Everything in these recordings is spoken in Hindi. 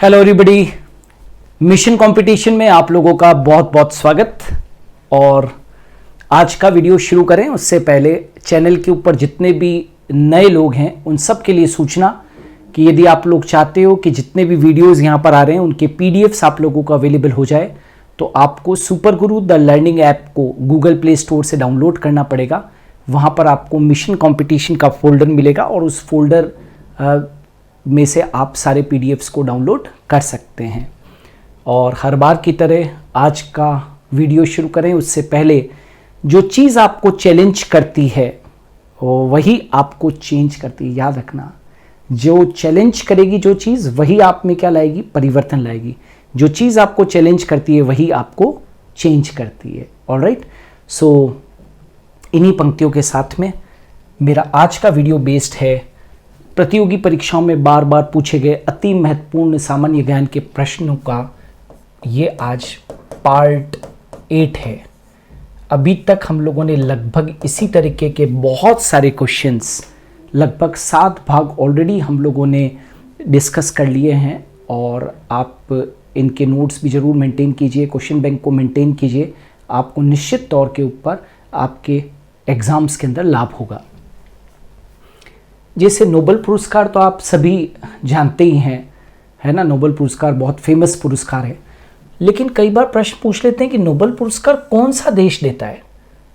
हेलो एवरीबॉडी, मिशन कंपटीशन में आप लोगों का बहुत बहुत स्वागत। और आज का वीडियो शुरू करें उससे पहले चैनल के ऊपर जितने भी नए लोग हैं उन सब के लिए सूचना कि यदि आप लोग चाहते हो कि जितने भी वीडियोस यहां पर आ रहे हैं उनके पीडीएफ्स आप लोगों को अवेलेबल हो जाए तो आपको super Guru the learning app को गूगल प्ले स्टोर से डाउनलोड करना पड़ेगा। वहां पर आपको मिशन कंपटीशन का फोल्डर मिलेगा और उस फोल्डर में से आप सारे पीडीएफ्स को डाउनलोड कर सकते हैं। और हर बार की तरह आज का वीडियो शुरू करें उससे पहले जो चीज़ आपको चैलेंज करती है वही आपको चेंज करती है। याद रखना, जो चैलेंज करेगी जो चीज़ वही आप में क्या लाएगी, परिवर्तन लाएगी। जो चीज़ आपको चैलेंज करती है वही आपको चेंज करती है। ऑलराइट, सो इन्हीं पंक्तियों के साथ में मेरा आज का वीडियो बेस्ड है प्रतियोगी परीक्षाओं में बार बार पूछे गए अति महत्वपूर्ण सामान्य ज्ञान के प्रश्नों का ये आज पार्ट 8 है। अभी तक हम लोगों ने लगभग इसी तरीके के बहुत सारे क्वेश्चंस, लगभग 7 भाग ऑलरेडी हम लोगों ने डिस्कस कर लिए हैं। और आप इनके नोट्स भी ज़रूर मेंटेन कीजिए, क्वेश्चन बैंक को मेंटेन कीजिए। आपको निश्चित तौर के ऊपर आपके एग्ज़ाम्स के अंदर लाभ होगा। जैसे नोबेल पुरस्कार तो आप सभी जानते ही हैं, है ना। नोबेल पुरस्कार बहुत फेमस पुरस्कार है, लेकिन कई बार प्रश्न पूछ लेते हैं कि नोबेल पुरस्कार कौन सा देश देता है।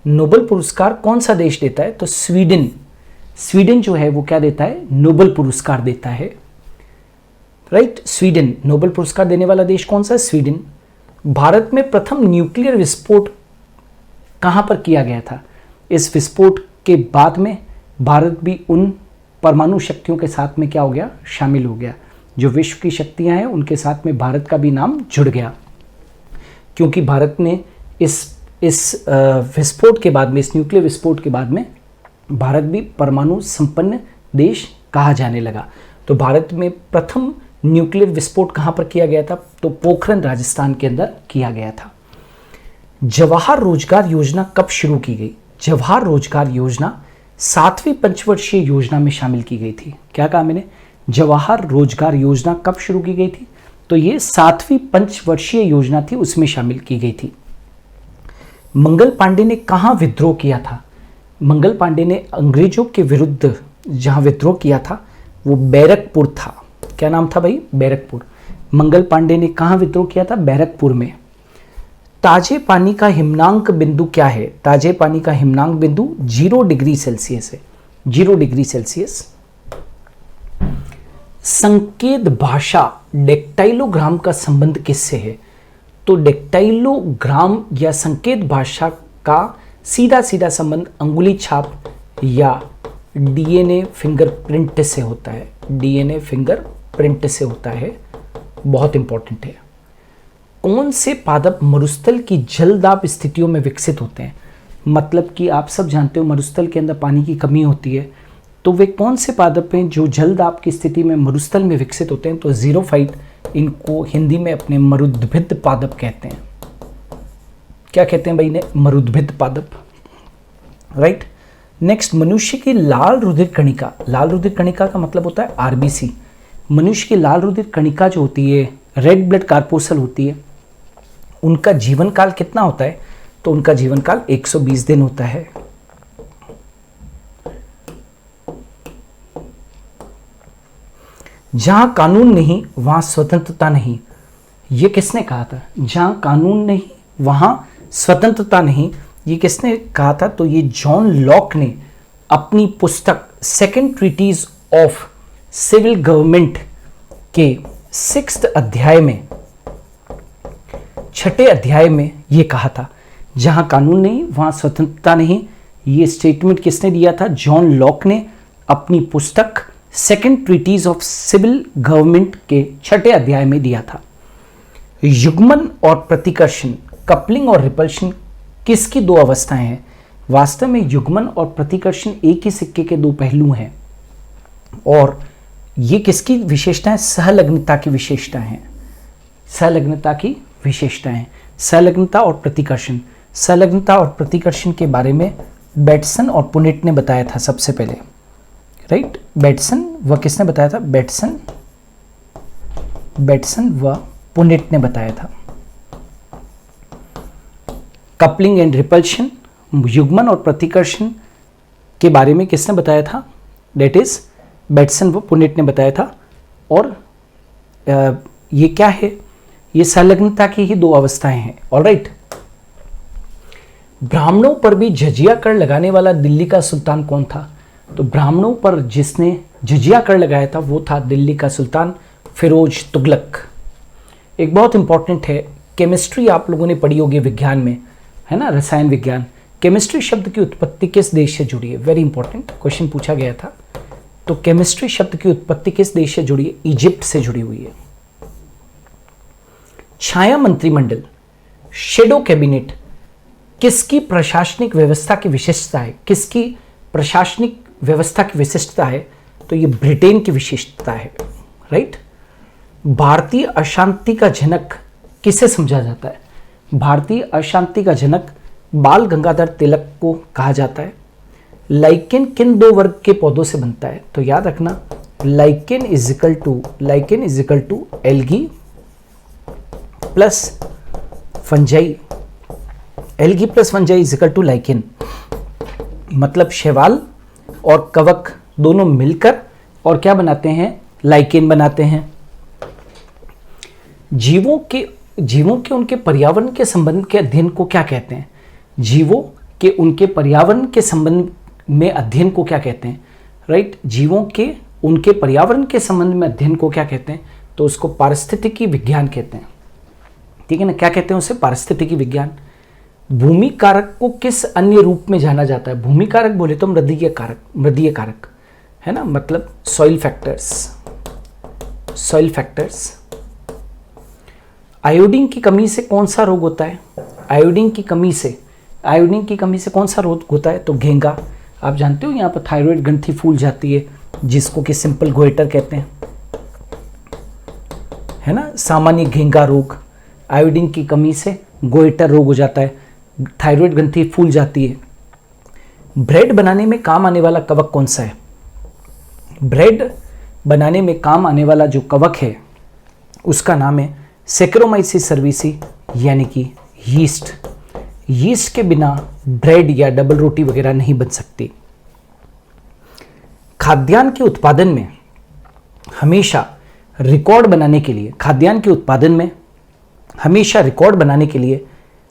नोबेल पुरस्कार कौन सा देश देता है? तो स्वीडन जो है वो क्या देता है, नोबेल पुरस्कार देता है। राइट, स्वीडन नोबेल पुरस्कार देने वाला देश कौन सा है? स्वीडन। भारत में प्रथम न्यूक्लियर विस्फोट कहाँ पर किया गया था? इस विस्फोट के बाद में भारत भी उन परमाणु शक्तियों के साथ में क्या हो गया, शामिल हो गया। जो विश्व की शक्तियां हैं उनके साथ में भारत का भी नाम जुड़ गया, क्योंकि भारत ने इस विस्फोट के बाद में, इस न्यूक्लियर विस्फोट के बाद में भारत भी परमाणु संपन्न देश कहा जाने लगा। तो भारत में प्रथम न्यूक्लियर विस्फोट कहाँ पर किया गया था? तो पोखरण राजस्थान के अंदर किया गया था। जवाहर रोजगार योजना कब शुरू की गई? जवाहर रोजगार योजना 7वीं पंचवर्षीय योजना में शामिल की गई थी। क्या कहा मैंने? जवाहर रोजगार योजना कब शुरू की गई थी? तो ये 7वीं पंचवर्षीय योजना थी, उसमें शामिल की गई थी। मंगल पांडे ने कहाँ विद्रोह किया था? मंगल पांडे ने अंग्रेजों के विरुद्ध जहां विद्रोह किया था वो बैरकपुर था। क्या नाम था भाई? बैरकपुर। मंगल पांडे ने कहाँ विद्रोह किया था? बैरकपुर में। ताजे पानी का हिमनांक बिंदु क्या है? ताजे पानी का हिमनांक बिंदु 0 डिग्री सेल्सियस है। 0 डिग्री सेल्सियस। संकेत भाषा डेक्टाइलोग्राम का संबंध किससे है? तो डेक्टाइलोग्राम या संकेत भाषा का सीधा सीधा संबंध अंगुली छाप या डीएनए फिंगरप्रिंट से होता है। डीएनए फिंगरप्रिंट से होता है, बहुत इंपॉर्टेंट है। कौन से पादप मरुस्थल की जलदाब स्थितियों में विकसित होते हैं? मतलब कि आप सब जानते हो मरुस्थल के अंदर पानी की कमी होती है, तो वे कौन से पादप हैं जो जलदाब की स्थिति में मरुस्थल में विकसित होते हैं? तो ज़ीरोफाइट, इनको हिंदी में अपने मरुद्भिद पादप कहते हैं। क्या कहते हैं भाई ने? मरुद्भिद पादप। राइट। नेक्स्ट, मनुष्य की लाल रुधिर कणिका। लाल रुधिर कणिका का मतलब होता है आरबीसी। मनुष्य की लाल रुधिर कणिका जो होती है, रेड ब्लड कार्पोसल होती है, उनका जीवन काल कितना होता है? तो उनका जीवन काल 120 दिन होता है। जहां कानून नहीं वहां स्वतंत्रता नहीं, ये किसने कहा था? जहां कानून नहीं वहां स्वतंत्रता नहीं, ये किसने कहा था? तो ये जॉन लॉक ने अपनी पुस्तक second treatise of civil government के 6th अध्याय में, 6ठे अध्याय में ये कहा था। जहां कानून नहीं वहां स्वतंत्रता नहीं, ये स्टेटमेंट किसने दिया था? जॉन लॉक ने अपनी पुस्तक second treatise of civil government के 6ठे अध्याय में दिया था। युग्मन और प्रतिकर्षण, कपलिंग और रिपल्शन किसकी दो अवस्थाएं हैं? वास्तव में युग्मन और प्रतिकर्षण एक ही सिक्के के दो पहलू हैं। और ये किसकी विशेषता है? सहलग्नता की विशेषता है। सहलग्नता की विशेषताएं, सहलग्नता और प्रतिकर्षण। सहलग्नता और प्रतिकर्षण के बारे में बेटसन और पुनेट ने बताया था सबसे पहले। राइट, बेटसन, वह किसने बताया था? बेटसन बेटसन व पुनेट ने बताया था। कपलिंग एंड रिपल्शन, युग्मन और प्रतिकर्षण के बारे में किसने बताया था? डेट इज बेटसन व पुनेट ने बताया था। और ये क्या है? ये संलग्नता की ही दो अवस्थाएं हैं। ऑलराइट। ब्राह्मणों पर भी जजिया कर लगाने वाला दिल्ली का सुल्तान कौन था? तो ब्राह्मणों पर जिसने जजिया कर लगाया था वो था दिल्ली का सुल्तान फिरोज तुगलक। एक बहुत इंपॉर्टेंट है, केमिस्ट्री आप लोगों ने पढ़ी होगी विज्ञान में, है ना, रसायन विज्ञान। केमिस्ट्री शब्द की उत्पत्ति किस देश से जुड़ी है? वेरी इंपॉर्टेंट क्वेश्चन पूछा गया था। तो केमिस्ट्री शब्द की उत्पत्ति किस देश से जुड़ी है? इजिप्ट से जुड़ी हुई है। छाया मंत्रिमंडल, शेडो कैबिनेट किसकी प्रशासनिक व्यवस्था की विशिष्टता है? किसकी प्रशासनिक व्यवस्था की विशिष्टता है? तो ये ब्रिटेन की विशिष्टता है। राइट। भारतीय अशांति का जनक किसे समझा जाता है? भारतीय अशांति का जनक बाल गंगाधर तिलक को कहा जाता है। लाइकेन किन दो वर्ग के पौधों से बनता है? तो याद रखना, lichen is equal to algae plus fungi. Algae plus fungi is equal to lichen. मतलब शैवाल और कवक दोनों मिलकर और क्या बनाते हैं? लाइकेन बनाते हैं। जीवों के उनके पर्यावरण के संबंध के अध्ययन को क्या कहते हैं? जीवों के उनके पर्यावरण के संबंध में अध्ययन को क्या कहते हैं? राइट। जीवों के उनके पर्यावरण के संबंध में अध्ययन को क्या कहते हैं? तो उसको पारिस्थितिकी विज्ञान कहते हैं। ठीक है ना, क्या कहते हैं उसे? पारिस्थितिकी विज्ञान। भूमि कारक को किस अन्य रूप में जाना जाता है? भूमि कारक बोले तो मृदीय कारक, है ना, मतलब सॉइल फैक्टर्स। आयोडीन की कमी से कौन सा रोग होता है? आयोडीन की कमी से कौन सा रोग होता है? तो घेंगा। आप जानते हो यहाँ पर थायराइड ग्रंथि फूल जाती है, जिसको कि सिंपल गोइटर कहते हैं, है ना। सामान्य घेंगा रोग, आयोडीन की कमी से गोइटर रोग हो जाता है, थायराइड ग्रंथि फूल जाती है। ब्रेड बनाने में काम आने वाला कवक कौन सा है? ब्रेड बनाने में काम आने वाला जो कवक है उसका नाम है सेक्रोमाइसिस सर्विसी, यानी कि यीस्ट। यीस्ट के बिना ब्रेड या डबल रोटी वगैरह नहीं बन सकती। खाद्यान्न के उत्पादन में हमेशा रिकॉर्ड बनाने के लिए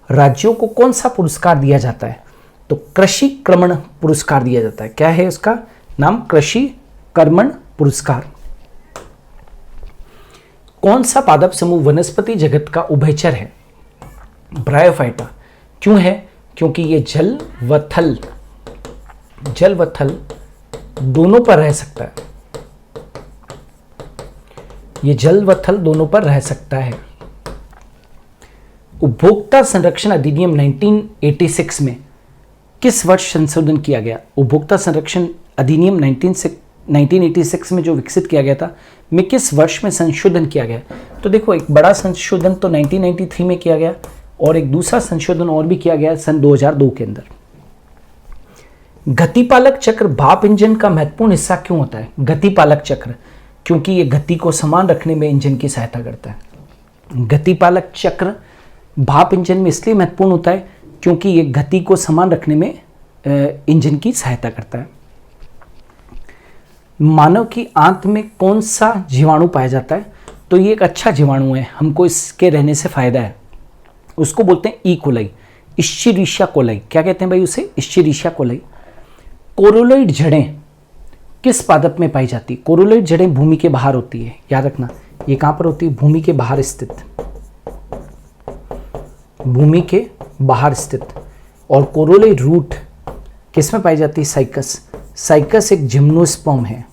राज्यों को कौन सा पुरस्कार दिया जाता है? तो कृषि कर्मण पुरस्कार दिया जाता है। क्या है उसका नाम? कृषि कर्मण पुरस्कार। कौन सा पादप समूह वनस्पति जगत का उभयचर है? ब्रायोफाइटा। क्यों है? क्योंकि ये जल व थल दोनों पर रह सकता है। ये जल व थल दोनों पर रह सकता है। उपभोक्ता संरक्षण अधिनियम 1986 में किस वर्ष संशोधन किया गया? उपभोक्ता संरक्षण अधिनियम 1986 में जो विकसित किया गया था, में किस वर्ष में संशोधन किया गया? तो देखो, एक बड़ा संशोधन तो 1993 में किया गया और एक दूसरा संशोधन और भी किया गया सन 2002 के अंदर। गतिपालक चक्र भाप इंजन का महत्वपूर्ण हिस्सा क्यों होता है? गतिपालक चक्र, क्योंकि ये गति को समान रखने में इंजन की सहायता करता है। गतिपालक चक्र भाप इंजन में इसलिए महत्वपूर्ण होता है क्योंकि ये गति को समान रखने में इंजन की सहायता करता है। मानव की आंत में कौन सा जीवाणु पाया जाता है? तो ये एक अच्छा जीवाणु है, हमको इसके रहने से फायदा है। उसको बोलते हैं ई कोलाई, इश्चीरिशिया कोलाई। क्या कहते हैं भाई उसे? इश्चीरिशिया कोलाई। कोरोलॉइड जड़ें किस पादप में पाई जाती है? कोरोलॉइड जड़ें भूमि के बाहर होती है, याद रखना। ये कहां पर होती है? भूमि के बाहर स्थित, भूमि के बाहर स्थित। और कोरोलॉइड रूट किस में पाई जाती है? साइकस। साइकस एक जिम्नोस्पर्म है।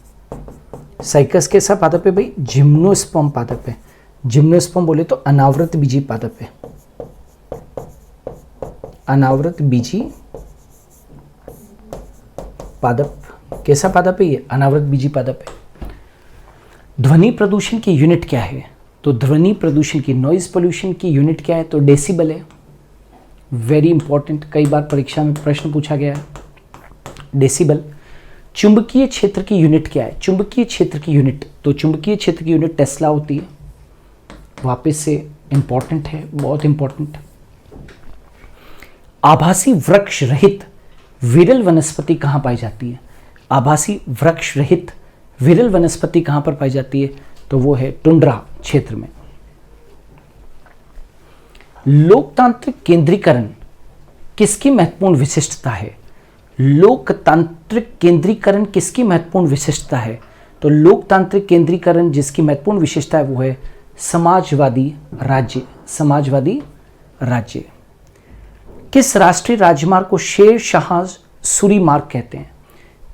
साइकस कैसा पादप है भाई? जिम्नोस्पर्म पादप है। जिम्नोस्पर्म बोले तो अनावृत बीजी पादप है। अनावृत बीजी पादप कैसा पादप है? ये अनावृत बीजी पादप है। ध्वनि प्रदूषण की यूनिट क्या है? तो ध्वनि प्रदूषण की, नॉइज पोल्यूशन की यूनिट क्या है? तो डेसिबल है। वेरी इंपॉर्टेंट, कई बार परीक्षा में प्रश्न पूछा गया है, डेसिबल। चुंबकीय क्षेत्र की यूनिट क्या है? चुंबकीय क्षेत्र की यूनिट, तो चुंबकीय क्षेत्र की यूनिट टेस्ला होती है। वापस से इंपॉर्टेंट है, बहुत इंपॉर्टेंट। आभासी वृक्ष रहित विरल वनस्पति कहाँ पाई जाती है? आभासी वृक्ष रहित विरल वनस्पति कहाँ पर पाई जाती है? तो वो है टुंड्रा क्षेत्र में। लोकतांत्रिक केंद्रीकरण किसकी महत्वपूर्ण विशिष्टता है? लोकतांत्रिक केंद्रीकरण किसकी महत्वपूर्ण विशिष्टता है? तो लोकतांत्रिक केंद्रीकरण जिसकी महत्वपूर्ण विशेषता है वो है समाजवादी राज्य। समाजवादी राज्य। किस राष्ट्रीय राजमार्ग को शेर शाह सूरी मार्ग कहते हैं?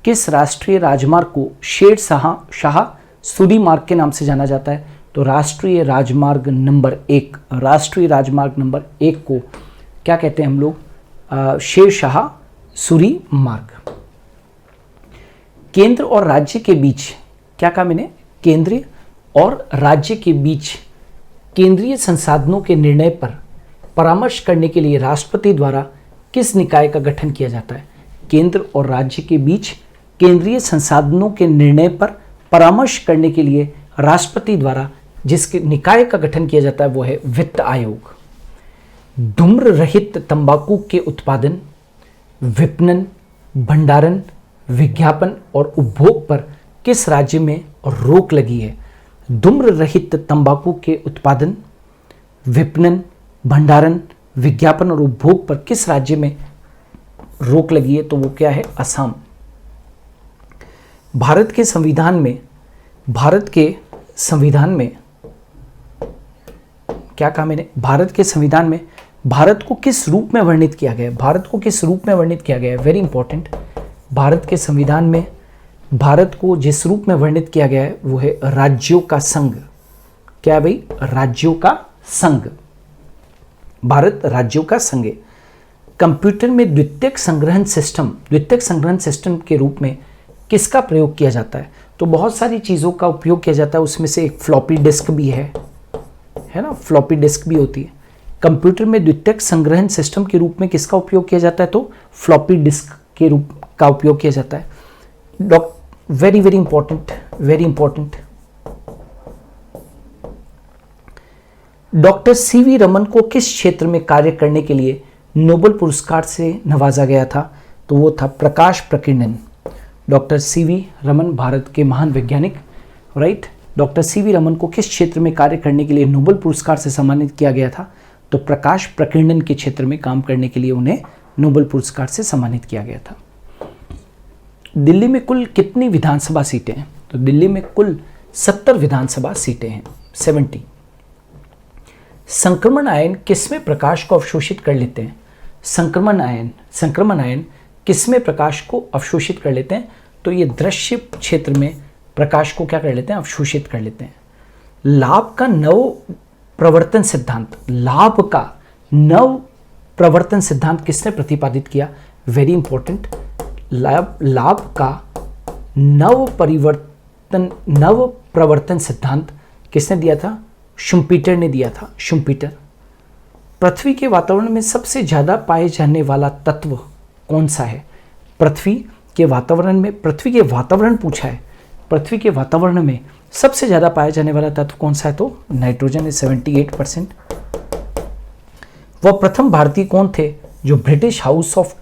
किस राष्ट्रीय राजमार्ग को शेर शाह सूरी मार्ग के नाम से जाना जाता है? तो राष्ट्रीय राजमार्ग नंबर 1, राष्ट्रीय राजमार्ग नंबर 1 को क्या कहते हैं हम लोग? शेर शाह सूरी मार्ग। केंद्र और राज्य के बीच, क्या कहा मैंने? केंद्र और राज्य के बीच केंद्रीय संसाधनों के निर्णय पर परामर्श करने के लिए राष्ट्रपति द्वारा किस निकाय का गठन किया जाता है? केंद्र और राज्य के बीच केंद्रीय संसाधनों के निर्णय पर परामर्श करने के लिए राष्ट्रपति द्वारा जिसके निकाय का गठन किया जाता है वो है वित्त आयोग। धूम्र रहित तंबाकू के उत्पादन, विपणन, भंडारण, विज्ञापन और उपभोग पर किस राज्य में रोक लगी है? धूम्र रहित तंबाकू के उत्पादन, विपणन, भंडारण, विज्ञापन और उपभोग पर किस राज्य में रोक लगी है? तो वो क्या है? असम। भारत के संविधान में क्या कहा मैंने? भारत के संविधान में भारत को किस रूप में वर्णित किया गया है? भारत को किस रूप में वर्णित किया गया है? Very important. भारत के संविधान में भारत को जिस रूप में वर्णित किया गया है वो है राज्यों का संघ। क्या है भाई? राज्यों का संघ। भारत राज्यों का संघ है। कंप्यूटर में द्वितीयक संग्रहण सिस्टम के रूप में किसका प्रयोग किया जाता है? तो बहुत सारी चीज़ों का उपयोग किया जाता है, उसमें से एक फ्लॉपी डिस्क भी है ना? फ्लॉपी डिस्क भी होती है। कंप्यूटर में द्वितीयक संग्रहण सिस्टम के रूप में किसका उपयोग किया जाता है? तो फ्लॉपी डिस्क के रूप का उपयोग किया जाता है। Very very important, very important. Doctor CV Raman को किस क्षेत्र में कार्य करने के लिए नोबेल पुरस्कार से नवाजा गया था? तो वो था प्रकाश प्रकीर्णन। डॉक्टर सीवी रमन भारत के महान वैज्ञानिक, राइट। डॉक्टर सीवी रमन को किस क्षेत्र में कार्य करने के लिए नोबेल पुरस्कार से सम्मानित किया गया था? तो प्रकाश प्रकीर्णन के क्षेत्र में काम करने के लिए उन्हें नोबेल पुरस्कार से सम्मानित किया गया था। दिल्ली में कुल कितनी विधानसभा सीटें हैं? तो दिल्ली में कुल 70 विधानसभा सीटें हैं, 70। संक्रमण आयन किसमें प्रकाश को अवशोषित कर लेते हैं? संक्रमण आयन किसमें प्रकाश को अवशोषित कर लेते हैं? तो ये दृश्य क्षेत्र में प्रकाश को क्या कर लेते हैं? अवशोषित कर लेते हैं। लाभ का नव प्रवर्तन सिद्धांत किसने प्रतिपादित किया? Very important. लाभ का नव प्रवर्तन सिद्धांत किसने दिया था? शुम्पीटर ने दिया था, शुम्पीटर। पृथ्वी के वातावरण में सबसे ज्यादा पाए जाने वाला तत्व कौन सा है? पृथ्वी के वातावरण पूछा है। पृथ्वी के वातावरण में सबसे ज्यादा पाया जाने वाला तत्व कौन सा है? तो नाइट्रोजन है, 78%। वह प्रथम भारतीय कौन थे जो ब्रिटिश हाउस ऑफ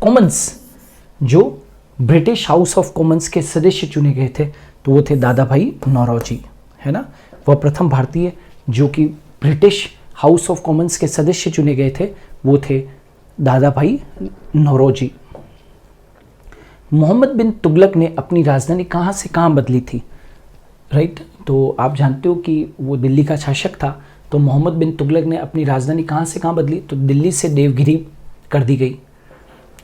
कॉमन्स के सदस्य चुने गए थे? तो वो थे दादा भाई नौरोजी, है ना। वह प्रथम भारतीय जो कि ब्रिटिश हाउस ऑफ कॉमन्स के सदस्य चुने गए थे वो थे दादा भाई नौरोजी। मोहम्मद बिन तुगलक ने अपनी राजधानी कहाँ से कहाँ बदली थी? राइट, तो आप जानते हो कि वो दिल्ली का शासक था, तो मोहम्मद बिन तुगलक ने अपनी राजधानी कहाँ से कहाँ बदली? तो दिल्ली से देवगिरी कर दी गई।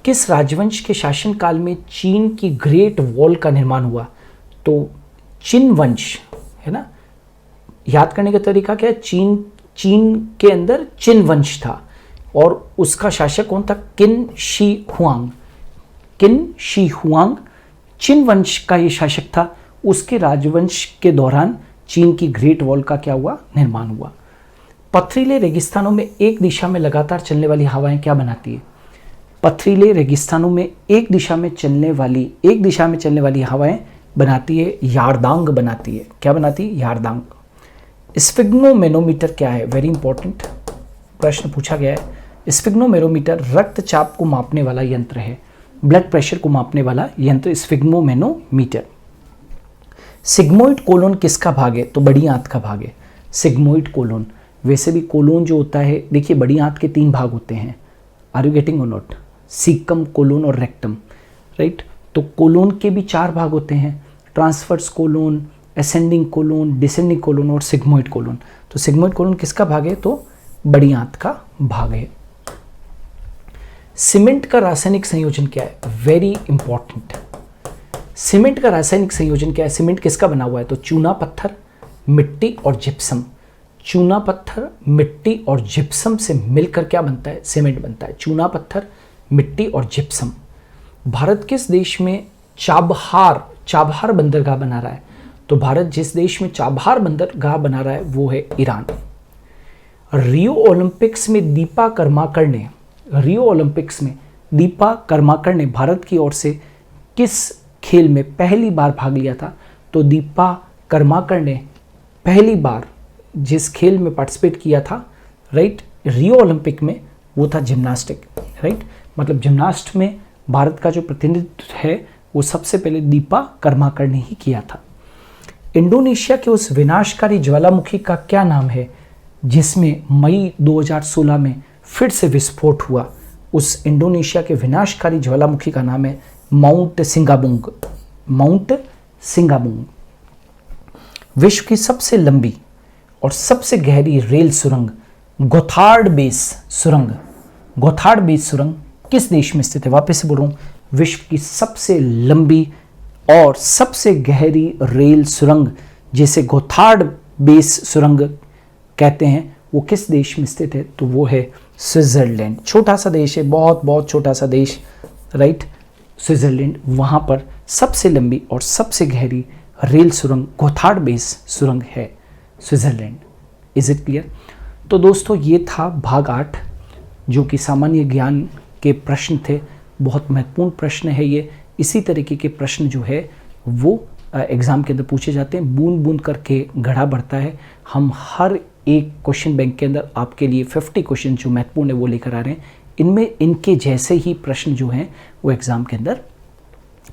किस राजवंश के शासनकाल में चीन की ग्रेट वॉल का निर्माण हुआ? तो चिन वंश, है ना। याद करने का तरीका क्या है? चीन के अंदर चिन वंश था और उसका शासक कौन था? किन शी हुआंग चिन वंश का ये शासक था। उसके राजवंश के दौरान चीन की ग्रेट वॉल का क्या हुआ? निर्माण हुआ। पथरीले रेगिस्तानों में एक दिशा में लगातार चलने वाली हवाएं क्या बनाती है? पथरीले रेगिस्तानों में एक दिशा में चलने वाली हवाएं बनाती है यारदांग बनाती है। क्या बनाती है? यारदांग। स्फिग्मोमेनोमीटर क्या है? वेरी इंपॉर्टेंट प्रश्न पूछा गया है। स्फिग्मोमेनोमीटर रक्तचाप को मापने वाला यंत्र है, ब्लड प्रेशर को मापने वाला यंत्र स्फिग्मोमेनोमीटर। सिग्मोइड कोलोन किसका भाग है? तो बड़ी आंत का भाग है सिग्मोइड कोलोन। वैसे भी कोलोन जो होता है, देखिए बड़ी आंत के 3 भाग होते हैं, आर यू गेटिंग और नॉट? सीकम, कोलोन और रेक्टम, राइट? तो कोलोन के भी 4 भाग होते हैं, transverse colon, ascending colon, descending colon और सिग्मोइड कोलोन। तो सिग्मोइड कोलोन किसका भाग है? तो बड़ी आंत का भाग है। सीमेंट का रासायनिक संयोजन क्या है? Very important. सीमेंट का रासायनिक संयोजन क्या है? सीमेंट किसका बना हुआ है? तो चूना पत्थर, मिट्टी और जिप्सम। चूना पत्थर, मिट्टी और जिप्सम से मिलकर क्या बनता है? सीमेंट बनता है। चूना पत्थर, मिट्टी और जिप्सम। भारत किस देश में चाबहार बंदरगाह बना रहा है? तो भारत जिस देश में चाबहार बंदरगाह बना रहा है वो है ईरान। रियो ओलंपिक्स में दीपा कर्माकर ने भारत की ओर से किस खेल में पहली बार भाग लिया था? तो दीपा कर्माकर ने पहली बार जिस खेल में पार्टिसिपेट किया था, राइट, रियो ओलंपिक में, वो था जिम्नास्टिक, राइट? मतलब जिम्नास्ट में भारत का जो प्रतिनिधित्व है वो सबसे पहले दीपा कर्माकर ने ही किया था। इंडोनेशिया के उस विनाशकारी ज्वालामुखी का क्या नाम है जिसमें मई 2016 में फिर से विस्फोट हुआ? उस इंडोनेशिया के विनाशकारी ज्वालामुखी का नाम है माउंट सिंगाबुंग। विश्व की सबसे लंबी और सबसे गहरी रेल सुरंग गोथार्ड बेस सुरंग किस देश में स्थित है? वापस से बोल रहा हूं, विश्व की सबसे लंबी और सबसे गहरी रेल सुरंग जिसे गोथार्ड बेस सुरंग कहते हैं, वो किस देश में स्थित है? तो वो है स्विट्जरलैंड। छोटा सा देश है, बहुत छोटा सा देश, राइट, स्विट्जरलैंड। वहाँ पर सबसे लंबी और सबसे गहरी रेल सुरंग गोथार्ड बेस सुरंग है स्विट्जरलैंड। Is it clear? तो दोस्तों ये था भाग 8 जो कि सामान्य ज्ञान के प्रश्न थे। बहुत महत्वपूर्ण प्रश्न है ये। इसी तरीके के प्रश्न जो है वो एग्ज़ाम के अंदर पूछे जाते हैं। बूंद बूंद करके घड़ा बढ़ता है। हम हर एक क्वेश्चन बैंक के अंदर आपके लिए 50 क्वेश्चन जो महत्वपूर्ण है वो लेकर आ रहे हैं। इनमें इनके जैसे ही प्रश्न जो हैं वो एग्ज़ाम के अंदर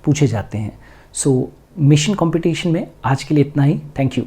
पूछे जाते हैं। सो मिशन कंपटीशन में आज के लिए इतना ही। Thank you.